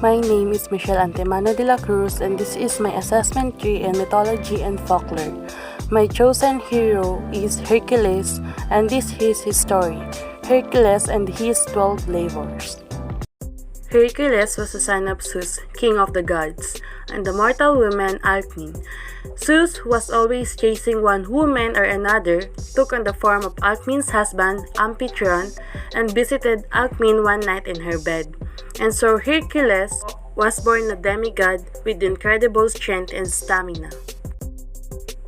My name is Antimano Dela Cruz, and this is my assessment tree in Mythology and Folklore. My chosen hero is Hercules, and this is his story, Hercules and his 12 labors. Hercules was the son of Zeus, king of the gods, and the mortal woman Alcmene. Zeus, who was always chasing one woman or another, took on the form of Alcmene's husband, Amphitryon, and visited Alcmene one night in her bed. And so Hercules was born a demigod with incredible strength and stamina.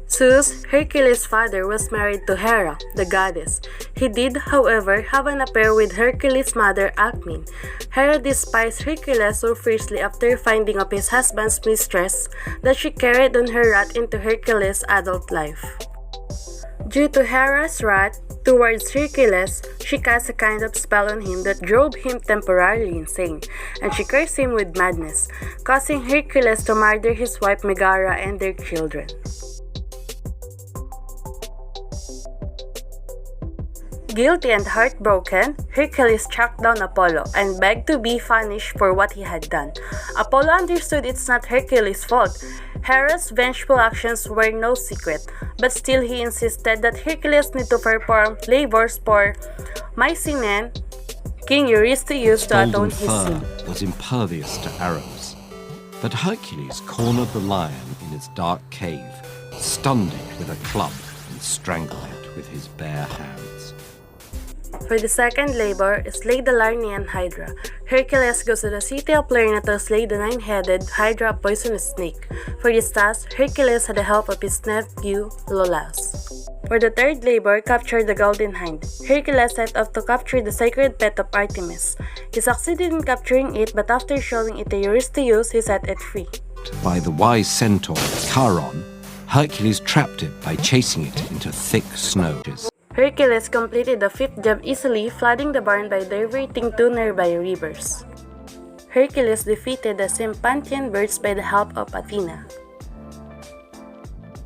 Zeus, Hercules' father, was married to Hera, the goddess. He did, however, have an affair with Hercules' mother, Alcmene. Hera despised Hercules so fiercely after finding of his husband's mistress that she carried on her wrath into Hercules' adult life. Due to Hera's wrath towards Hercules, she cast a kind of spell on him that drove him temporarily insane, and she cursed him with madness, causing Hercules to murder his wife Megara and their children. Guilty and heartbroken, Hercules tracked down Apollo and begged to be punished for what he had done. Apollo understood it's not Hercules' fault. Hera's vengeful actions were no secret, but still he insisted that Hercules need to perform labors for Mycenaean King Eurystheus to atone his sin. Was impervious to arrows, but Hercules cornered the lion in its dark cave, stunned it with a club, and strangled it with his bare hands. For the second labor, slay the Lernaean Hydra. Hercules goes to the city of Lerna to slay the 9-headed Hydra poisonous snake. For this task, Hercules had the help of his nephew, Iolaus. For the third labor, capture the Golden Hind. Hercules set off to capture the sacred pet of Artemis. He succeeded in capturing it, but after showing it to Eurystheus, he set it free. By the wise centaur Charon, Hercules trapped it by chasing it into thick snow. Hercules completed the fifth job easily, flooding the barn by diverting 2 nearby rivers. Hercules defeated the Sympanthian birds by the help of Athena.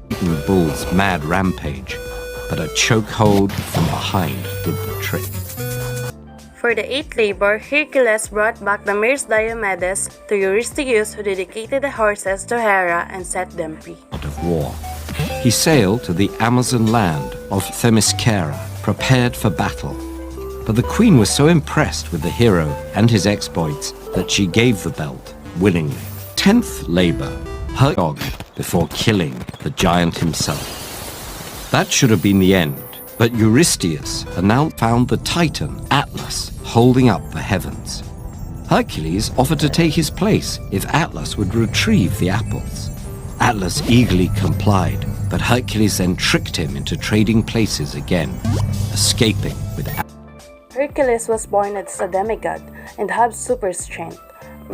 The bull's mad rampage, but a chokehold from behind did the trick. For the eighth labor, Hercules brought back the mares Diomedes to Eurystheus, who dedicated the horses to Hera and set them free. Out of war, he sailed to the Amazon land of Themyscira, prepared for battle. But the queen was so impressed with the hero and his exploits that she gave the belt willingly. 10th labor, Hercules before killing the giant himself. That should have been the end, but Eurystheus found the Titan, Atlas, holding up the heavens. Hercules offered to take his place if Atlas would retrieve the apples. Atlas eagerly complied, but Hercules then tricked him into trading places again, escaping with Atlas. Hercules was born as a demigod and had super strength,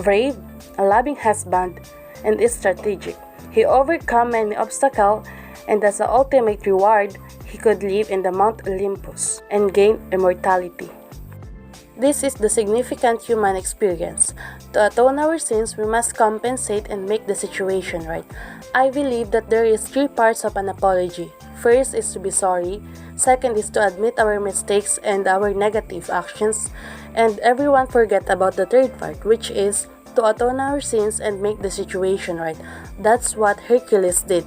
brave, a loving husband, and is strategic. He overcame many obstacles, and as an ultimate reward, he could live in the Mount Olympus and gain immortality. This is the significant human experience. To atone our sins, we must compensate and make the situation right. I believe that there is 3 parts of an apology. First is to be sorry. Second is to admit our mistakes and our negative actions. And everyone forget about the third part, which is to atone our sins and make the situation right. That's what Hercules did.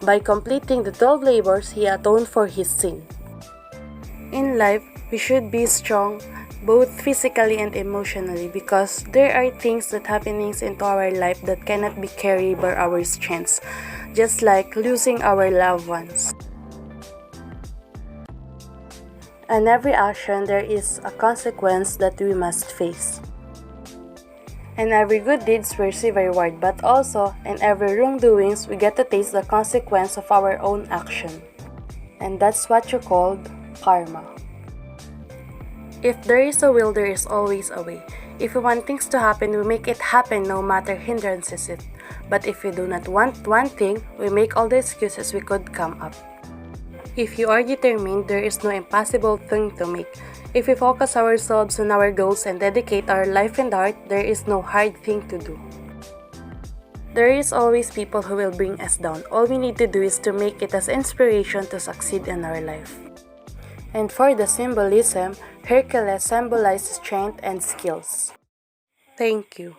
By completing the 12 labors, he atoned for his sin. In life, we should be strong, both physically and emotionally, because there are things that happenings into our life that cannot be carried by our strengths, just like losing our loved ones. And every action there is a consequence that we must face. And every good deeds we receive a reward, but also in every wrongdoings we get to taste the consequence of our own action. And that's what you called karma. If there is a will, there is always a way. If we want things to happen, we make it happen no matter hindrances it. But if we do not want one thing, we make all the excuses we could come up. If you are determined, there is no impossible thing to make. If we focus ourselves on our goals and dedicate our life and heart, there is no hard thing to do. There is always people who will bring us down. All we need to do is to make it as inspiration to succeed in our life. And for the symbolism, Hercules symbolizes strength and skills. Thank you.